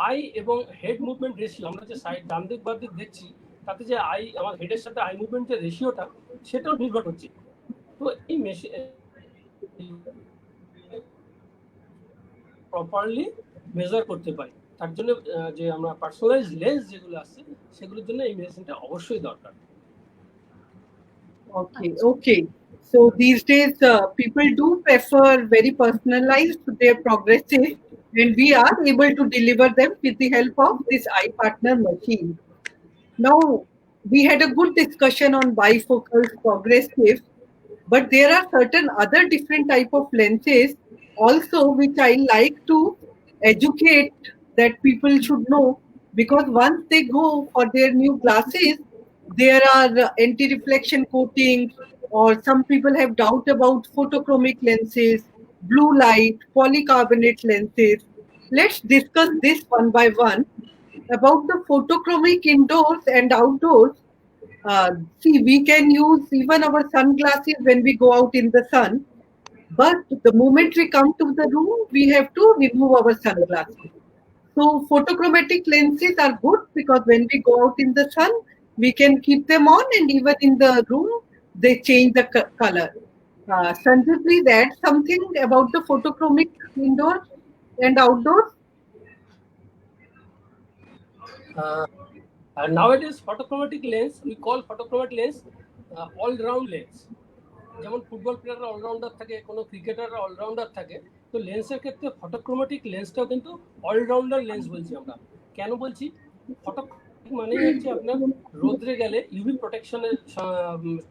eye এবং হেড মুভমেন্ট রেশিও। আমরা যে সাইড ডান দিক বাম দিক দেখছি তাতে যে আই আমার হেডের সাথে আই মুভমেন্টের রেশিওটা সেটাও নির্ভর করছে। তো এই মেশিন প্রপারলি মেজার করতে পারি, তার জন্য যে আমরা পার্সোনালাইজ লেন্স যেগুলো আছে সেগুলোর জন্য এই মেশিনটা অবশ্যই দরকার। Okay. So these days people do prefer very personalized their progressive, and we are able to deliver them with the help of this eye partner machine. Now, we had a good discussion on bifocal progressive, but there are certain other different type of lenses also which I like to educate that people should know, because once they go for their new glasses, there are anti-reflection coatings, or some people have doubt about photochromic lenses, blue light, polycarbonate lenses. Let's discuss this one by one. About the photochromic indoors and outdoors, see, we can use even our sunglasses when we go out in the sun, but the moment we come to the room, we have to remove our sunglasses. So photochromatic lenses are good because when we go out in the sun, we can keep them on, and even in the room, they change the color. Sanjay, please add something about the photochromic indoors and outdoors. Nowadays, photochromatic lens, we call photochromatic lens all-round lens. যেমন football প্লেয়াররা allrounder থাকে, কোনো ক্রিকেটাররা allrounder থাকে, তো লেন্সের ক্ষেত্রে photochromatic লেন্সটাও কিন্তু অলরাউন্ডার লেন্স বলছি আমরা। কেন বলছি? ফটোক্রোমেটিক মানে হচ্ছে আপনার রোদ্রে গেলে ইউভি প্রোটেকশনের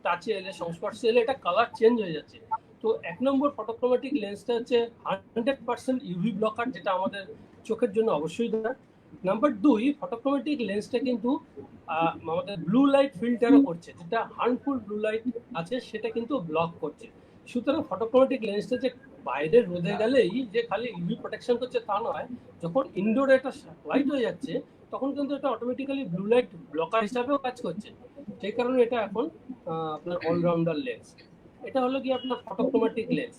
টাচে এলে, সংস্পর্শে এলে এটা কালার চেঞ্জ হয়ে যাচ্ছে। তো এক নম্বর ফটোক্রোমেটিক লেন্সটা হচ্ছে 100% ইউভি ব্লকার, যেটা আমাদের চোখের জন্য অবশ্যই দরকার। নাম্বার 2, ফটোক্রোমেটিক লেন্সটা কিন্তু আমাদের ব্লু লাইট ফিল্টারও করছে, যেটা হার্মফুল ব্লু লাইট আছে সেটা কিন্তু ব্লক করছে। সুতরাং ফটোক্রোমেটিক লেন্সটা যে বাইরে রোদে গেলেই যে খালি ইউভি প্রোটেকশন করছে তা নয়, যখন ইনডোরে এটা লাইট হয়ে যাচ্ছে তখন কিন্তু এটা অটোমেটিক্যালি ব্লু লাইট ব্লকার হিসাবেও কাজ করছে। সেই কারণে এটা এখন আপনার অলরাউন্ডার লেন্স। এটা হলো কি আপনার ফটোক্রোমেটিক লেন্স।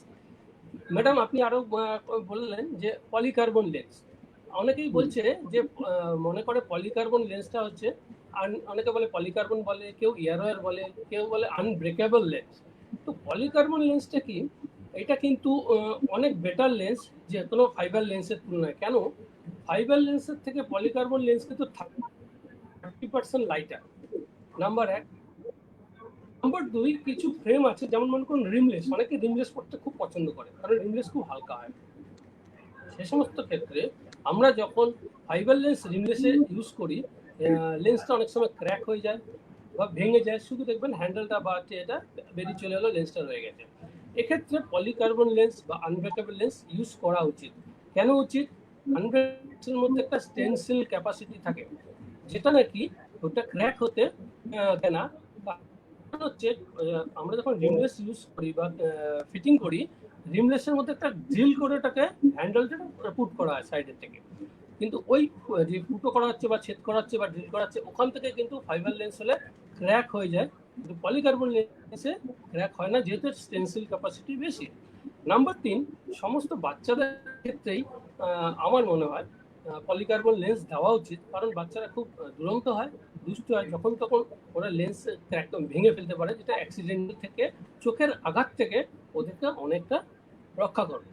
ম্যাডাম আপনি আরো বললেন যে পলিকার্বন লেন্স, অনেকেই বলছে যে মনে করে পলিকার্বন লেন্সটা হচ্ছে, অনেকে বলে পলিকার্বন বলে, কেউ ইয়ারওয়্যার বলে, কেউ বলে আনব্রেকেবল লেন্স। তো পলিকার্বন লেন্সটা কি? এটা কিন্তু অনেক বেটার লেন্স যে কোনো ফাইবার লেন্সের তুলনায়। কেন? ফাইবার লেন্সের থেকে পলিকার্বন লেন্স কিন্তু 30% লাইটার, নাম্বার 1। নাম্বার 2, কিছু ফ্রেম আছে যেমন মনে করুন রিমলেস, অনেকে রিমলেস পড়তে খুব পছন্দ করে কারণ রিমলেস খুব হালকা হয়। সে সমস্ত ক্ষেত্রে আমরা যখন ফাইবার লেন্স রিমলেসে ইউজ করি, লেন্সটা অনেক সময় ক্র্যাক হয়ে যায় বা ভেঙে যায়, শুধু দেখবেন হ্যান্ডেলটা বা এটা বেরিয়ে চলে এলো, লেন্সটা রয়ে গেছে। এক্ষেত্রে পলিকার্বন লেন্স বা আনব্রেকেবল লেন্স ইউজ করা উচিত। কেন উচিত? আনব্রেকেবলের মধ্যে একটা স্টেনসিল ক্যাপাসিটি থাকে, যেটা নাকি ওটা ক্র্যাক হতে দেয় না। হচ্ছে আমরা যখন রিমলেস ইউজ করি বা ফিটিং করি, রিমলেসের মধ্যে একটা ড্রিল করে ওটাকে হ্যান্ডেলটা পুট করা হয় সাইডের থেকে, কিন্তু ওই যে ফুটো করা হচ্ছে বা ছেদ করা হচ্ছে বা ড্রিল করা হচ্ছে ওখান থেকে কিন্তু ফাইবার লেন্স হলে ক্র্যাক হয়ে যায়, কিন্তু পলিকার্বন লেন্সে ক্র্যাক হয় না, যেহেতু স্টেনসিল ক্যাপাসিটি বেশি। নাম্বার 3, সমস্ত বাচ্চাদের ক্ষেত্রেই আমার মনে হয় পলিকার্বন লেন্স দেওয়া উচিত, কারণ বাচ্চারা খুব দুরন্ত হয়, দুষ্ট হয়, যখন তখন ওরা লেন্স একদম ভেঙে ফেলতে পারে, যেটা অ্যাক্সিডেন্ট থেকে, চোখের আঘাত থেকে ওদেরকে অনেকটা রক্ষা করবে।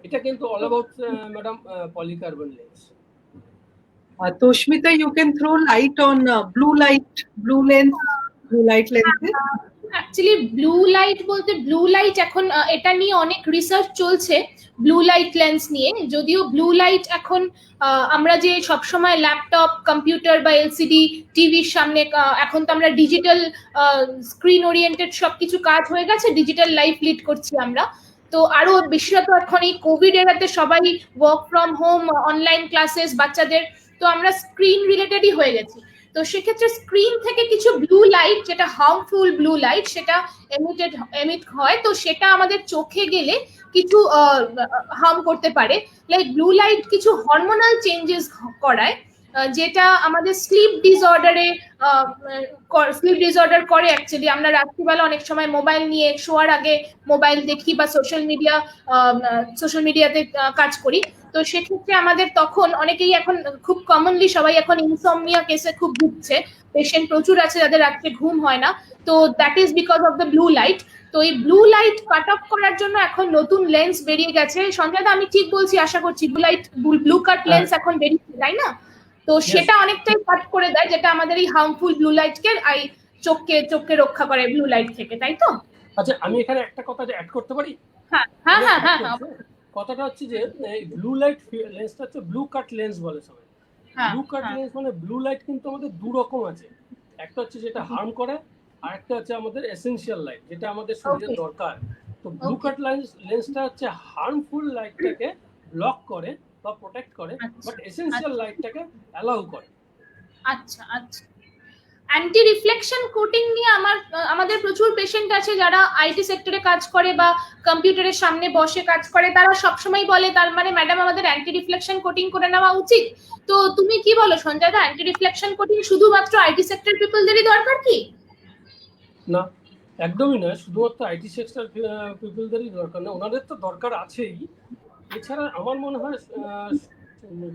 এটা কিন্তু all about madam polycarbon lens. Toshmita, you can throw light on blue lens, blue light lenses. Actually blue light বলতে, ব্লু লাইট এখন এটা নিয়ে অনেক রিসার্চ চলছে ব্লু লাইট লেন্স নিয়ে। যদিও ব্লু লাইট এখন আমরা যে সবসময় ল্যাপটপ, কম্পিউটার বা এলসিডি টিভির সামনে, এখন তো আমরা ডিজিটাল স্ক্রিন ওরিয়েন্টেড সবকিছু কাজ হয়ে গেছে, ডিজিটাল লাইফ লিড করছি আমরা। তো আরো বিশেষত এখন এই কোভিড এরাতে সবাই work from home, online classes বাচ্চাদের, তো আমরা স্ক্রিন রিলেটেডই হয়ে গেছি। তো সেক্ষেত্রে স্ক্রিন থেকে কিছু ব্লু লাইট, যেটা হার্মফুল ব্লু লাইট, সেটা এমিট হয়, তো সেটা আমাদের চোখে গেলে কিছু হার্ম করতে পারে। লাইক ব্লু লাইট কিছু হরমোনাল চেঞ্জেস করায়, যেটা আমাদের স্লিপ ডিসঅর্ডার করে। অ্যাকচুয়ালি আমরা রাত্রিবেলা অনেক সময় মোবাইল নিয়ে শোয়ার আগে মোবাইল দেখি বা সোশ্যাল মিডিয়াতে কাজ করি, তো সেক্ষেত্রে আমাদের তখন অনেকেই এখন খুব কমনলি সবাই এখন ইনসমনিয়া কেসে খুব ভুগছে, পেশেন্ট প্রচুর আছে যাদের রাত্রে ঘুম হয় না, তো that is because of the blue light. তো এই ব্লু লাইট কাট অফ করার জন্য এখন নতুন লেন্স বেরিয়ে গেছে। সঞ্জয় দা, আমি ঠিক বলছি আশা করছি, ব্লু কাট লেন্স এখন বেরিয়েছে, তাই না? তো সেটা অনেকটাই কাট করে দেয়, যেটা আমাদের এই হার্মফুল ব্লু লাইটকে চোখকে রক্ষা করে ব্লু লাইট থেকে, তাই তো? আচ্ছা, আমি এখানে একটা কথা অ্যাড করতে পারি? হ্যাঁ হ্যাঁ হ্যাঁ হ্যাঁ। কথাটা হচ্ছে যে ব্লু লাইট লেন্সটা হচ্ছে ব্লু কাট লেন্স বলে সবাই। ব্লু কাট লেন্স মানে ব্লু লাইট কিন্তু আমাদের দু রকম আছে, একটা হচ্ছে যেটা হার্ম করে, আর একটা হচ্ছে আমাদের এসেনশিয়াল লাইট, যেটা আমাদের শরীরের দরকার। তো ব্লু কাট লেন্সটা হচ্ছে হার্মফুল লাইটটাকে ব্লক করে বা প্রোটেক্ট করে, বাট এসেনশিয়াল লাইটটাকে অ্যালাউ করে। আচ্ছা আচ্ছা। অ্যান্টি রিফ্লেকশন কোটিং নিয়ে আমাদের প্রচুর পেশেন্ট আছে যারা আইটি সেক্টরে কাজ করে বা কম্পিউটারের সামনে বসে কাজ করে, তারা সবসময় বলে তার মানে ম্যাডাম আমাদের অ্যান্টি রিফ্লেকশন কোটিং করে নেওয়া উচিত। তো তুমি কি বলো সঞ্জয় দা, অ্যান্টি রিফ্লেকশন কোটিং শুধুমাত্র আইটি সেক্টর পিপলদেরই দরকার কি? না, একদমই নয়, শুধুমাত্র আইটি সেক্টর পিপলদেরই দরকার না, ওনাদের তো দরকার আছেই। এছাড়া আমার মনে হয়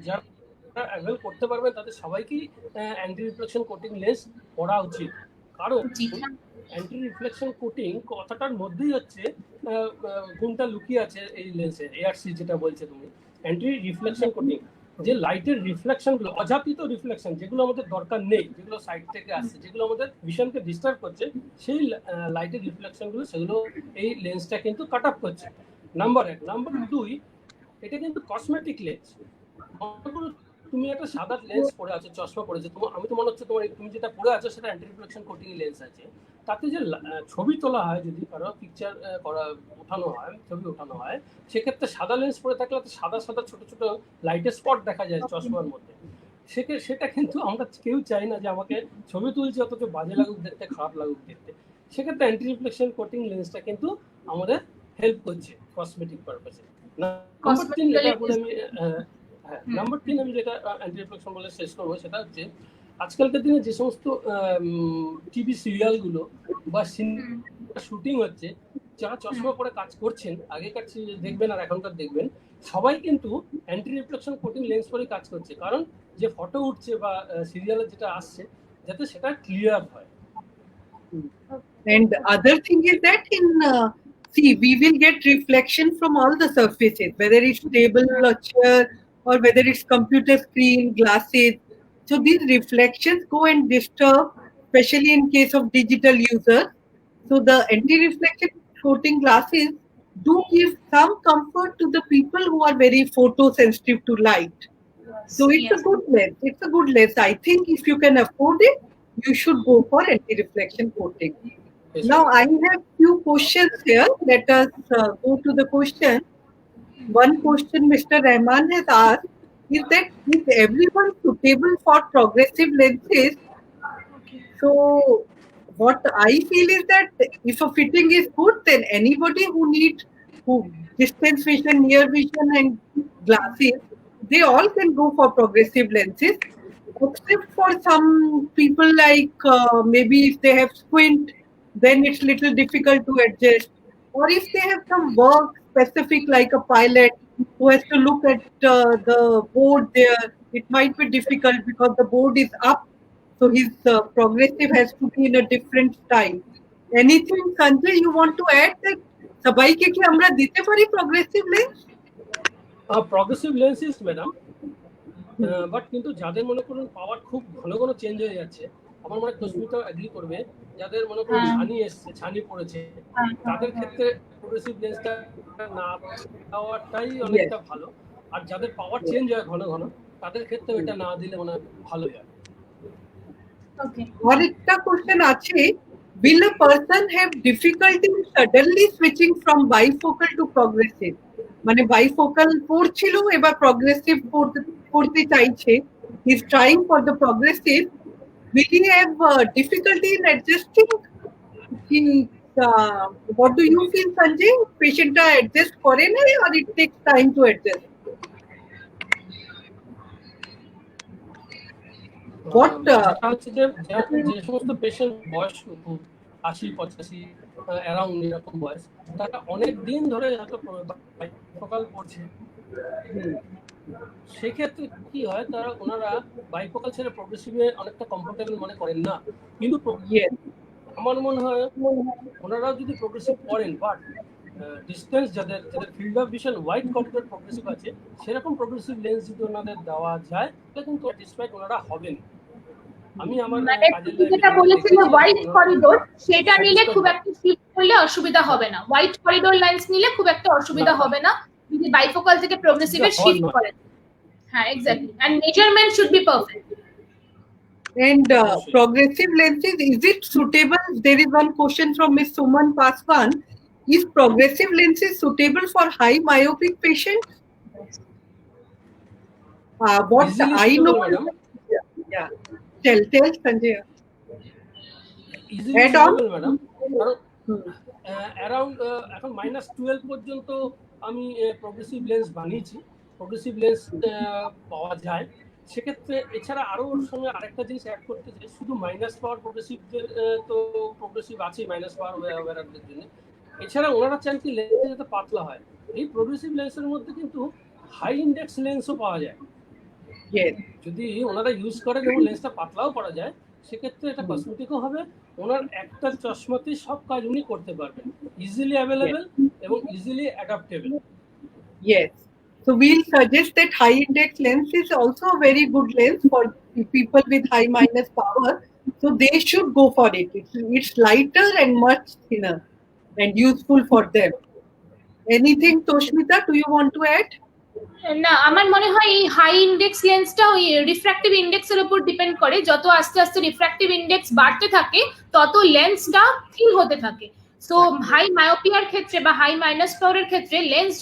যারা অ্যাভেল করতে পারবেন তাদের সবাইকেই অ্যান্টি রিফ্লেকশন কোটিং লেন্স পরা উচিত। কারণ অ্যান্টি রিফ্লেকশন কোটিং কথাটার মধ্যেই হচ্ছে গুণটা লুকিয়ে আছে এই লেন্সে, এআরসি যেটা বলছে তুমি। অ্যান্টি রিফ্লেকশন কোটিং যে লাইটের রিফ্লেকশনগুলো, অযাচিত রিফ্লেকশন, যেগুলো আমাদের দরকার নেই, যেগুলো সাইড থেকে আসছে, যেগুলো আমাদের ভিশনকে ডিস্টার্ব করছে, সেই লাইটের রিফ্লেকশনগুলো সেগুলো এই লেন্সটা কিন্তু কাট অফ করছে, নাম্বার 1। নাম্বার 2, এটা কিন্তু কসমেটিক লেন্স। তুমি একটা সাদা লেন্স পরে আছো, চশমা পরেছো, আমি তো মনে হচ্ছে তুমি যেটা পরে আছো সেটা অ্যান্টি রিফ্লেকশন কোটিং লেন্স আছে। তাতে যে ছবি তোলা হয়, যদি কারো পিকচার ছবি ওঠানো হয়, সেক্ষেত্রে সাদা লেন্স পরে থাকলে সাদা সাদা ছোট ছোট লাইটের স্পট দেখা যায় চশমার মধ্যে। সেটা কিন্তু আমরা কেউ চাই না যে আমাকে ছবি তুলছে অথচ বাজে লাগুক দেখতে, খারাপ লাগুক দেখতে। সেক্ষেত্রে অ্যান্টি রিফ্লেকশন কোটিং লেন্সটা কিন্তু আমাদের হেল্প করছে কসমেটিক পারপাসে। নাম্বার 3 আমি যেটা অ্যান্টি রিফ্লেকশন বলে শেষ করবো, সেটা হচ্ছে আজকালকার দিনে যে সমস্ত টিভি সিরিয়ালগুলো বা সিনেমা শুটিং হচ্ছে, যারা চশমা পরে কাজ করছেন, আগেকার দেখবেন আর এখনকার দেখবেন, সবাই কিন্তু অ্যান্টি রিফ্লেকশন কোটিং লেন্স পরে কাজ করছে, কারণ যে ফটো উঠছে বা সিরিয়ালে যেটা আসছে যাতে সেটা ক্লিয়ার হয়। And the other thing is that see, we will get reflection from all the surfaces, whether it's table or chair, or whether it's computer screen, glasses. So these reflections go and disturb, especially in case of digital users. So the anti-reflection coating glasses do give some comfort to the people who are very photosensitive to light. So it's a good lens. It's a good lens. I think if you can afford it, you should go for anti-reflection coating. Yes, Now I have few questions here. Let us go to the question. One question Mr. Rahman has asked is that is everyone suitable for progressive lenses? So what I feel is that if a fitting is good, then anybody who needs distance vision, near vision, and glasses, they all can go for progressive lenses. Except for some people like maybe if they have squint, then it's little difficult to adjust. Or if they have some work specific like a pilot who has to look at the board there, it might be difficult because the board is up. So his progressive has to be in a different style. Anything, Sanjay, you want to add that সবাইকে কি আমরা দিতে পারি progressive lens? Progressive lenses madam, but কিন্তু যাদের মনে করুন পাওয়ার খুব ঘন ঘন চেঞ্জ হয়ে যাচ্ছে, আমার মনে হয় তসমিতাও এগ্রি করবে, যাদের মনে করুন ছানি এসছে, ছানি পড়েছে, তাদের ক্ষেত্রে প্রগ্রেসিভ লেন্সটা না দেওয়াটাই অনেকটা ভালো। আর যাদের পাওয়ার চেঞ্জ হয় ঘন ঘন, তাদের ক্ষেত্রে এটা না দিলে মনে হয় ভালো হয়। আরেকটা কোশ্চেন আছে, will a person have difficulty in suddenly switching from bifocal to progressive? মানে bifocal পড়ছিল এবার progressive পড়তে চাইছে, he is trying for the progressive, will he have difficulty in adjusting? What do you feel, Sanjay? Patient টা adjust করে না or it takes time to adjust? যে সমস্ত পেশেন্ট বয়স 80-85 অ্যারাউন্ড এরকম বয়স, তারা অনেক দিন ধরে হয়তো বাইফোকাল পড়ছে, সেক্ষেত্রে কি হয়, তারা ওনারা বাইফোকাল ছেড়ে প্রগ্রেসিভে অনেকটা কমফোর্টেবল মনে করেন না। কিন্তু আমার মনে হয় ওনারা যদি প্রগ্রেসিভ করেন, বাট ডিস্টেন্স যাদের field of vision wide corridor progressive আছে, সেরকম প্রগ্রেসিভ লেন্স যদি ওনাদের দেওয়া যায়, কিন্তু স্যাটিসফাইড ওনারা হবেন। আমি আমার যেটা বলেছিলাম ওয়াইড করিডোর, সেটা নিলে খুব একটা শিফট করলে অসুবিধা হবে না। ওয়াইড করিডোর লেন্স নিলে খুব একটা অসুবিধা হবে না যদি বাইফোকাল থেকে প্রগ্রেসিভে শিফট করেন। হ্যাঁ, exactly, and measurement should be perfect. And progressive lenses, is it suitable? There is one question from Ms. Suman Paswan. Is progressive lenses suitable for high myopic patients? What I know, yeah. Tell Sanjay. Add on, madam. Around এখন -12 পর্যন্ত আমি progressive lens বানিয়েছি, progressive lens পাওয়া যায়। সেক্ষেত্রে এছাড়া আরো ওর সঙ্গে আরেকটা জিনিস অ্যাড করতে চাই, শুধু মাইনাস পাওয়ার প্রগ্রেসিভদের তো প্রগ্রেসিভ আছে মাইনাস পাওয়ার ওয়্যারদের জন্য, এছাড়া ওনারা চান কি লেন্স যাতে পাতলা হয়। এই প্রগ্রেসিভ লেন্সের মধ্যে কিন্তু হাই ইন্ডেক্স লেন্সও পাওয়া যায়, যদি ওনারা ইউজ করেন এবং লেন্সটা পাতলাও করা যায়, সেক্ষেত্রে এটা কসমেটিকও হবে, ওনার একটা চশমাতেই সব কাজ উনি করতে পারবেন, ইজিলি অ্যাভেলেবেল এবং easily adaptable. Yes. So we'll suggest that high index lens is also a very good lens for people with high minus power. So they should go for it. It's lighter and much thinner and useful for them. Anything, Toshmita, do you want to add? না, আমার মনে হয় এই high index লেন্সটা ওই refractive ইন্ডেক্সের উপর depend করে। যত আস্তে আস্তে রিফ্র্যাক্টিভ ইন্ডেক্স বাড়তে থাকে, তত লেন্সটা থিন হতে থাকে। সো হাই মায়োপিয়ার ক্ষেত্রে বা হাই মাইনাস পাওয়ারের ক্ষেত্রে লেন্স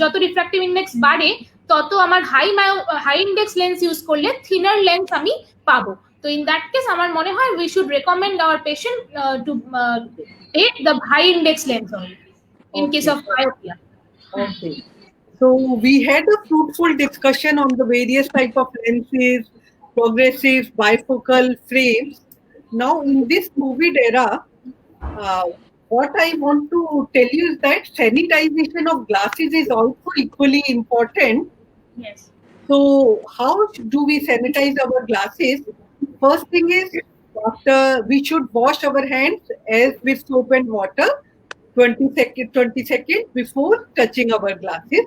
যত রিফ্র্যাক্টিভ ইন্ডেক্স বাড়ে, তত আমার হাই ইন্ডেক্স লেন্স ইউজ করলে থিনার লেন্স আমি পাবো। তো ইন দ্যাট কেস আমার মনে হয় we should recommend our patient to take the high index lens only in case of myopia. Okay. So we had a fruitful discussion on the various type of lenses, progressive, bifocal frames. Now in this COVID era, what I want to tell you is that sanitization of glasses is also equally important. Yes. So how do we sanitize our glasses? First thing is, after we should wash our hands as with soap and water 20 seconds before touching our glasses.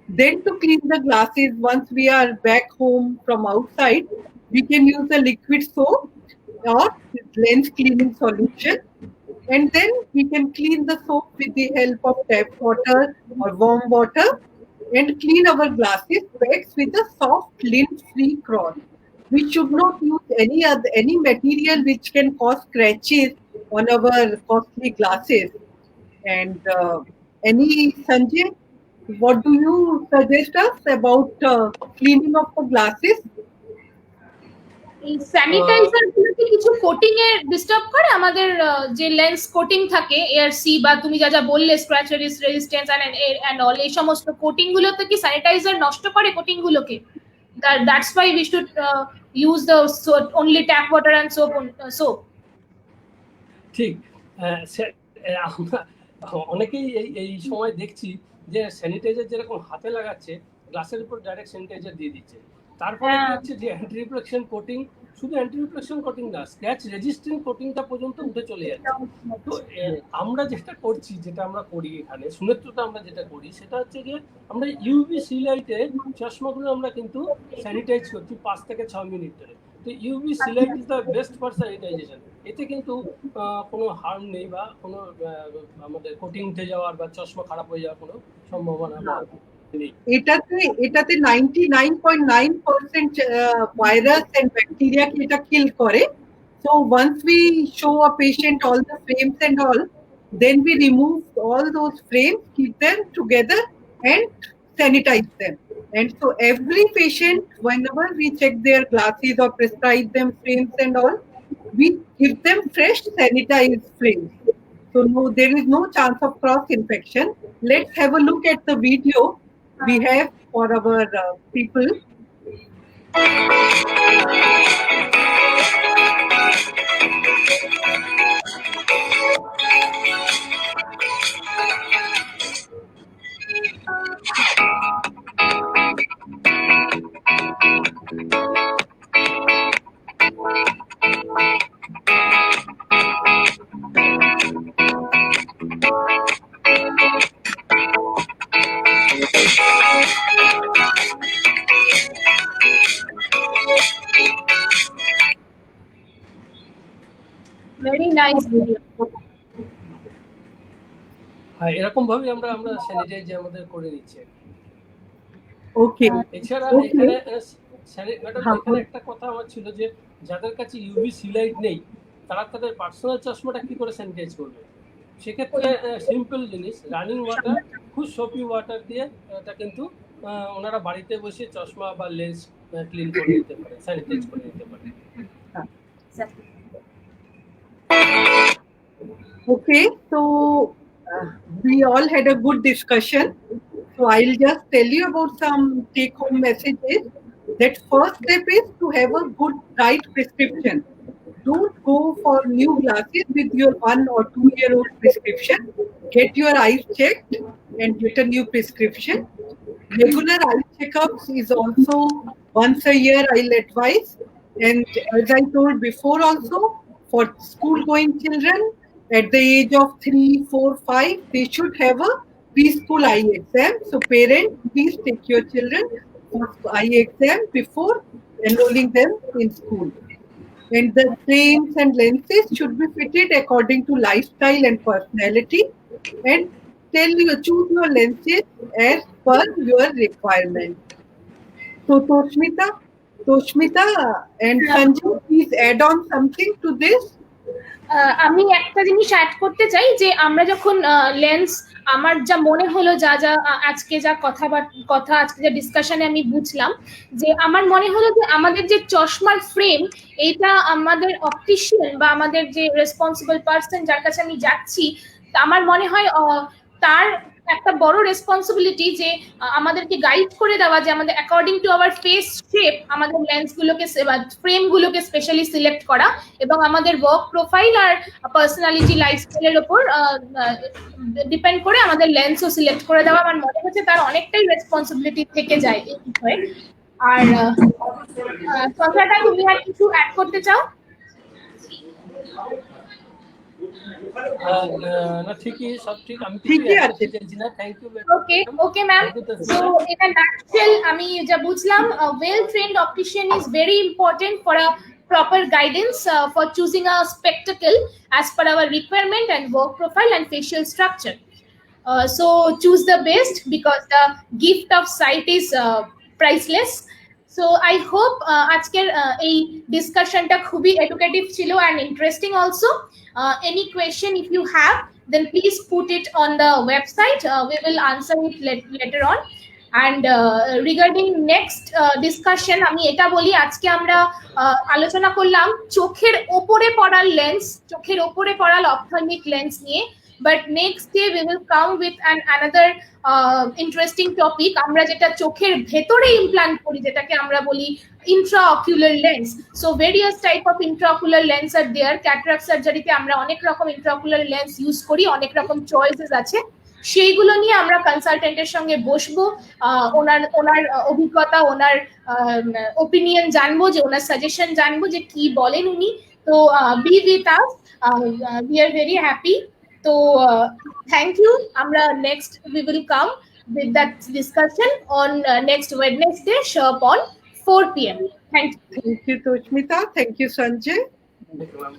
Then to clean the glasses, once we are back home from outside, we can use a liquid soap or lens cleaning solution. And then we can clean the soap with the help of tap water or warm water and clean our glasses backs with a soft lint-free cloth. We should not use any material which can cause scratches on our costly glasses. And any Sanjay, what do you suggest us about cleaning of the glasses? এই sanitiser গুলোকে কিছু coating এ disturb করে আমাদের যে lens coating থাকে ARC বা তুমি যা যা বললে স্ক্র্যাচ রেজিস্ট্যান্স এন্ড অল এই সমস্ত কোটিং গুলোতে কি স্যানিটাইজার নষ্ট করে কোটিং গুলোকে that's why we should use the only tap water and soap ঠিক। আমরা অনেকেই এই সময় দেখছি যে স্যানিটাইজার যেরকম হাতে লাগাচ্ছে গ্লাসের উপর ডাইরেক্ট স্যানিটাইজার দিয়ে দিচ্ছে। তারপরে কি হচ্ছে যে অ্যান্টি রিফ্লেকশন কোটিং, শুধু অ্যান্টি রিফ্লেকশন কোটিং না, স্ক্র্যাচ রেজিস্ট্যান্ট কোটিংটা পর্যন্ত উঠে চলে যাচ্ছে। তো আমরা যেটা করছি, যেটা আমরা করি এখানে সুনেত্রটা আমরা যেটা করি সেটা হচ্ছে যে আমরা ইউভি সি লাইটে চশমাগুলো আমরা কিন্তু স্যানিটাইজ করছি 5 থেকে 6 মিনিট ধরে। তো UV C light is the best for sanitization. এতে কিন্তু কোনো হার্ম নেই বা কোনো আমাদের কোটিং উঠে যাওয়ার বা চশমা খারাপ হয়ে যাওয়ার কোনো সম্ভাবনা নেই। এটাতে 99.9% ভাইরাস এন্ড ব্যাকটেরিয়া কে এটা কিল করে। So once we show a patient all the frames and all, then we remove all those frames, keep them together and sanitize them. And so every patient, whenever we check their glasses or prescribe them frames and all, we give them fresh sanitized frames. So no, there is no chance of cross infection. Let's have a look at the video we have for our people. Very nice video. হ্যাঁ, এরকম ভাবে আমরা sanitise আমাদের করে নিচ্ছি। ওকে, এছাড়া এখানে madam এখানে একটা কথা আমার ছিল যে যাদের কাছে ইউভি সি লাইট নেই তারা তাদের পার্সোনাল চশমাটা কি করে স্যানিটাইজ করবে? সেক্ষেত্রে সিম্পল জিনিস, রানিং ওয়াটার, খুব সোপি ওয়াটার দিয়ে এটা কিন্তু ওনারা বাড়িতে বসে চশমা বা লেন্স ক্লিন করে নিতে পারে, স্যানিটাইজ করে নিতে পারে। Okay, so we all had a good discussion. So I'll just tell you about some take-home messages. That first step is to have a good, right prescription. Don't go for new glasses with your 1 or 2-year-old prescription. Get your eyes checked and get a new prescription. Regular eye checkups is also once a year, I'll advise. And as I told before also, for school-going children at the age of 3, 4, 5, they should have a preschool eye exam. So parents, please take your children for eye exam before enrolling them in school. And the frames and lenses should be fitted according to lifestyle and personality. And choose your lenses as per your requirement. So Toshmita and Sanjay, please add on something to this. আমি একটা জিনিস add করতে চাই যে আমরা যখন lens, আমার যা মনে হলো যা আজকে যা কথা আজকে যা ডিসকাশনে আমি বুঝলাম, যে আমার মনে হলো যে আমাদের যে চশমার ফ্রেম, এটা আমাদের অপটিশিয়ান বা আমাদের যে রেসপন্সিবল পার্সন যার কাছে আমি যাচ্ছি, আমার মনে হয় তার একটা বড় রেসপন্সিবিলিটি যে আমাদেরকে গাইড করে দেওয়া যে আমাদের according to our face shape আমাদের লেন্সগুলোকে ফ্রেমগুলোকে স্পেশালি সিলেক্ট করা এবং আমাদের ওয়ার্ক প্রোফাইল আর পার্সোনালিটি লাইফস্টাইলের উপর ডিপেন্ড করে আমাদের লেন্সও সিলেক্ট করে দেওয়া। আমার মনে হচ্ছে তার অনেকটাই রেসপন্সিবিলিটি থেকে যায় এই বিষয়ে। আর সঞ্জয়দা, তুমি আর কিছু অ্যাড করতে চাও? না, ঠিকই, সব ঠিক। আমি ঠিকই আছে। Thank you. Okay ma'am. So in a nutshell আমি যা বুঝলাম, a well trained optician is very important for a proper guidance for choosing a spectacle as per our requirement and work profile and facial structure. So choose the best because the gift of sight is priceless. So I hope আজকের এই ডিসকাশনটা খুবই educative ছিল and interesting also. Any question if you have, then please put it on the website. We will answer it later on. And regarding next discussion, আমি এটা বলি, আজকে আমরা আলোচনা করলাম চোখের ওপরে পড়ার লেন্স, চোখের ওপরে পড়ার অপথলমিক লেন্স নিয়ে। But next day we will come with another interesting topic. আমরা যেটা চোখের ভেতরে ইমপ্লান্ট করি, যেটাকে আমরা বলি intraocular lens. So various type of intraocular lens are there. Cataract surgery তে আমরা অনেক রকম intraocular lens ইউজ করি, অনেক রকম চয়েসেস আছে। সেইগুলো নিয়ে আমরা কনসালটেন্টের সঙ্গে বসবো, ওনার অভিজ্ঞতা, ওনার ওপিনিয়ন জানবো, যে ওনার সাজেশন জানবো যে কি বলেন উনি। তো B with us, we are very happy. তো থ্যাংক ইউ। আমরা next we will come with that discussion on next Wednesday sharp on 4 p.m. Thank you. Thank you, Toshmita. Thank you, Sanjay. Thank you, ma'am.